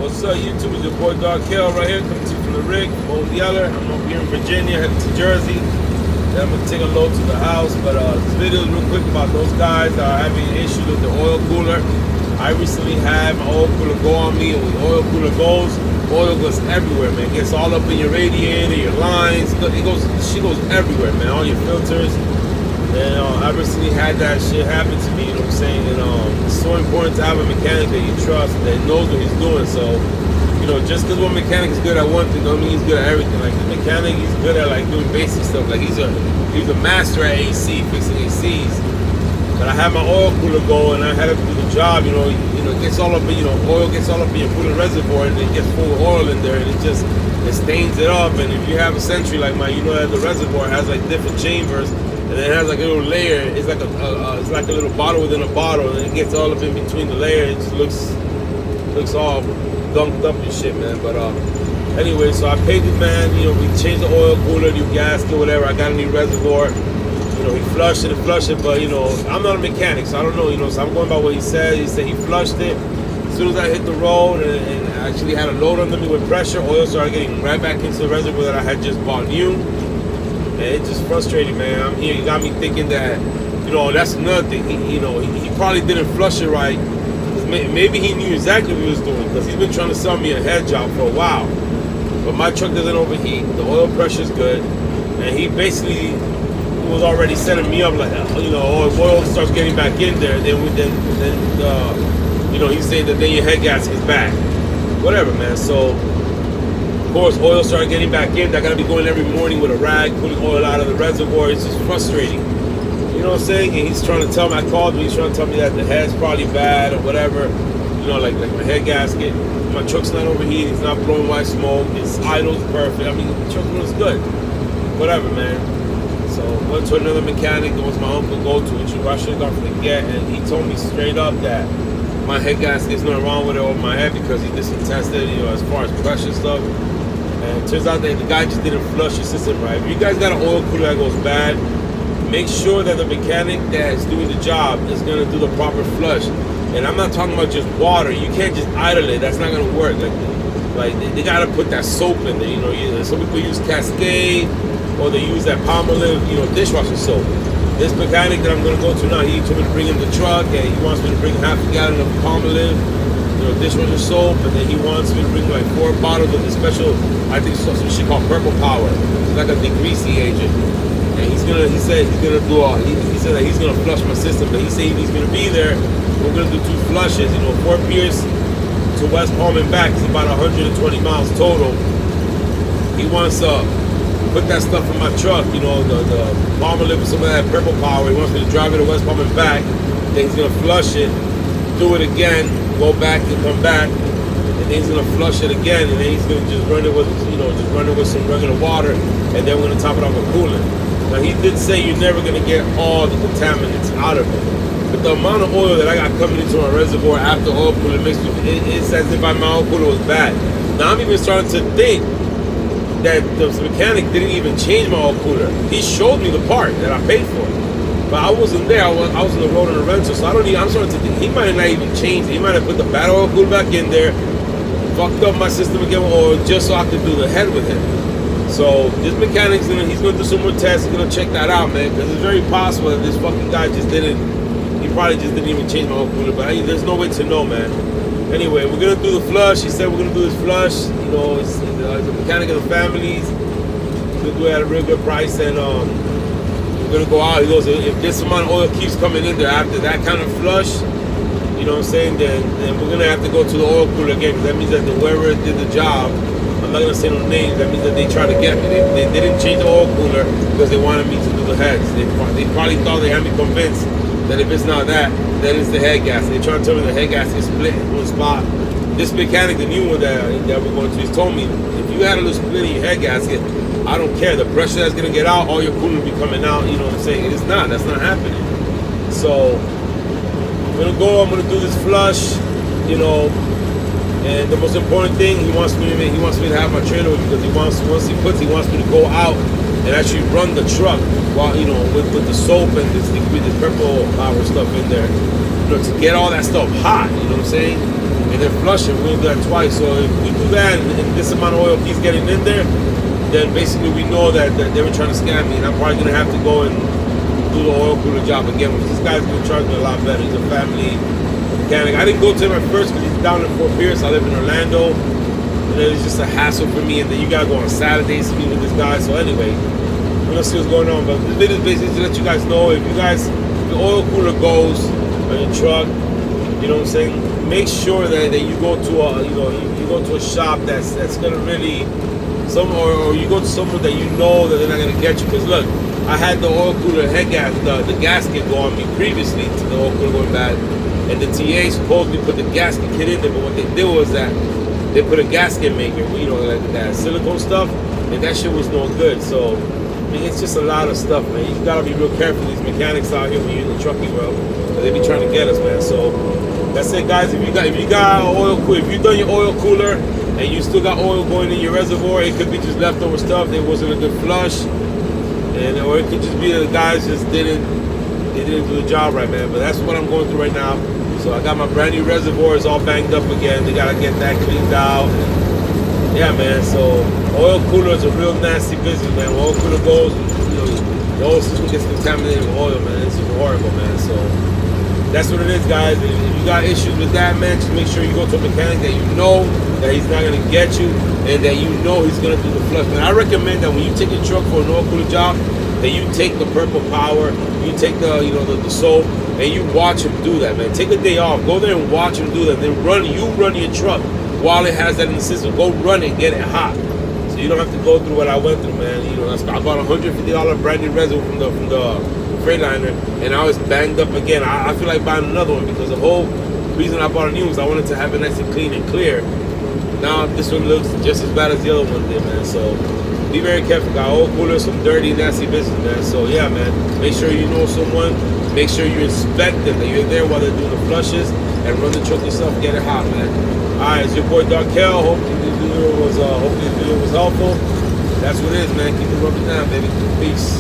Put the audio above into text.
What's up, YouTube? It's your boy Dark Hill right here, coming to you from the rig, from Old Yeller. I'm up here in Virginia, headed to Jersey. Then I'm gonna take a load to the house. But this video is real quick about those guys that are having issues with the oil cooler. I recently had my oil cooler go on me, and when the oil cooler goes, oil goes everywhere, man. It gets all up in your radiator, your lines. Shit goes everywhere, man. All your filters. And I recently had that shit happen to me, you know what I'm saying? And it's so important to have a mechanic that you trust, that knows what he's doing. So, you know, just because one mechanic is good at one thing, don't mean he's good at everything. Like the mechanic, he's good at like doing basic stuff. Like he's a master at AC, fixing ACs. But I had my oil cooler go, and I had to do the job. You know, it gets all up in, oil gets all up in your cooler reservoir, and it gets full of oil in there, and it stains it up. And if you have a Century like mine, you know that the reservoir has like different chambers. And it has like a little layer. It's like a little bottle within a bottle, and it gets all up in between the layers. It just looks all dunked up and shit, man. But anyway, so I paid the man. We changed the oil cooler, new gasket, whatever. I got a new reservoir. He flushed it, but I'm not a mechanic, so I don't know. So I'm going by what he said. He said he flushed it. As soon as I hit the road and actually had a load under me with pressure, oil started getting right back into the reservoir that I had just bought new. It's just frustrating, man. I'm here. You got me thinking that, that's another thing. He probably didn't flush it right. Maybe he knew exactly what he was doing, because he's been trying to sell me a head job for a while. But my truck doesn't overheat. The oil pressure's good, and he basically was already setting me up like, oil starts getting back in there. Then he's saying that then your head gasket's back. Whatever, man. So. Of course, oil started getting back in. I gotta be going every morning with a rag, pulling oil out of the reservoir. It's just frustrating. You know what I'm saying? And he's trying to tell me, I called me, he's trying to tell me that the head's probably bad or whatever. Like my head gasket. My truck's not overheating, it's not blowing white smoke, its idle's perfect. I mean, the truck runs good. Whatever, man. So, went to another mechanic that was my uncle go-to, which I should have gone forget, and he told me straight up that my head gasket's nothing wrong with it over my head, because he just tested, as far as pressure stuff. And it turns out that the guy just didn't flush your system right. If you guys got an oil cooler that goes bad, make sure that the mechanic that's doing the job is going to do the proper flush. And I'm not talking about just water. You can't just idle it. That's not going to work. Like they got to put that soap in there. Some people use Cascade, or they use that Palmolive, dishwasher soap. This mechanic that I'm going to go to now, he told me to bring in the truck, and he wants me to bring half a gallon of Palmolive, dishwasher soap, and then he wants me to bring like 4 bottles of the special, I think it's some shit called Purple Power. It's like a degreasing agent. And he said that he's gonna flush my system, but he said he's gonna be there. We're gonna do 2 flushes, Fort Pierce to West Palm and back. It's about 120 miles total. He wants to put that stuff in my truck, the Palmolive and some of that Purple Power. He wants me to drive it to West Palm and back. Then he's gonna flush it, do it again, go back and come back, and then he's gonna flush it again, and then he's gonna just run it with some regular water, and then we're gonna top it off with coolant. Now he did say you're never gonna get all the contaminants out of it, but the amount of oil that I got coming into my reservoir after oil cooler mixed with it's as if my oil cooler was bad. Now I'm even starting to think that the mechanic didn't even change my oil cooler. He showed me the part that I paid for. But I wasn't there. I was on the road on a rental, so I'm starting to think he might have not even changed it. He might have put the bad oil cooler back in there, fucked up my system again with oil, just so I could do the head with him. So this mechanic's he's gonna do some more tests. He's gonna check that out, man, because it's very possible that this fucking guy he probably just didn't even change my oil cooler. But there's no way to know, man. Anyway, we're gonna do the flush. He said we're gonna do this flush. It's the mechanic of the family. He's gonna do it at a real good price, and gonna go out. He goes, if this amount of oil keeps coming in there after that kind of flush, then we're gonna have to go to the oil cooler again, because that means that whoever did the job, I'm not gonna say no names, that means that they tried to get me. They didn't change the oil cooler because they wanted me to do the heads. They probably thought they had me convinced that if it's not that, then it's the head gasket. They tried to tell me the head gasket is split in one spot. This mechanic, the new one that we're going to, he's told me, if you had a little split in your head gasket, I don't care. The pressure that's going to get out, all your coolant will be coming out. You know what I'm saying? It's not. That's not happening. So, I'm going to go. I'm going to do this flush, And the most important thing, he wants me to have my trailer with me, because he wants me to go out and actually run the truck while, with the soap and the Purple Power stuff in there, to get all that stuff hot. You know what I'm saying? and then flush it. We're gonna do that twice. So if we do that and this amount of oil keeps getting in there, then basically we know that they were trying to scam me, and I'm probably gonna have to go and do the oil cooler job again. Which this guy's gonna charge me a lot better. He's a family mechanic. I didn't go to him at first because he's down in Fort Pierce. I live in Orlando, and then it's just a hassle for me. And then you gotta go on Saturdays to meet with this guy. So anyway, we're gonna see what's going on. But this video is basically to let you guys know if the oil cooler goes on your truck, you know what I'm saying, make sure that you go to a you go to a shop that's gonna really or you go to someone that you know that they're not gonna get you. Because look, I had the oil cooler head gas, the gasket go on me previously to the oil cooler going bad, and the TA supposedly put the gasket kit in there, but what they did was that they put a gasket maker, you know, like that silicone stuff, and that shit was no good. So I mean, it's just a lot of stuff, man. You gotta be real careful. These mechanics out here when you're in the trucking world, they be trying to get us, man. So that's it, guys. If you got oil, if you done your oil cooler and you still got oil going in your reservoir, it could be just leftover stuff. There wasn't a good flush, or it could just be the guys just didn't do the job right, man. But that's what I'm going through right now. So I got my brand new reservoirs all banged up again. They gotta get that cleaned out. Yeah, man. So oil cooler is a real nasty business, man. When oil cooler goes, you know, the whole system gets contaminated with oil, man. It's just horrible, man. So that's what it is, guys. If you got issues with that, man, just make sure you go to a mechanic that you know that he's not gonna get you, and that you know he's gonna do the flush. Man, I recommend that when you take your truck for an oil cooler job, that you take the Purple Power, you take the soap, and you watch him do that, man. Take a day off, go there and watch him do that. Then run your truck while it has that in the system. Go run it, get it hot, so you don't have to go through what I went through, man. You know, I bought a $150 brand new reservoir from the Freightliner, and now it's banged up again. I feel like buying another one because the whole reason I bought a new one was I wanted to have it nice and clean and clear. Now this one looks just as bad as the other one did, man. So be very careful, guys. Oil cooler, some dirty, nasty business, man. So yeah, man. Make sure you know someone. Make sure you inspect them, that you're there while they're doing the flushes, and run the truck yourself. Get it hot, man. All right, it's your boy Darkel. Hopefully this video was helpful. That's what it is, man. Keep it rubbing down, baby. Peace.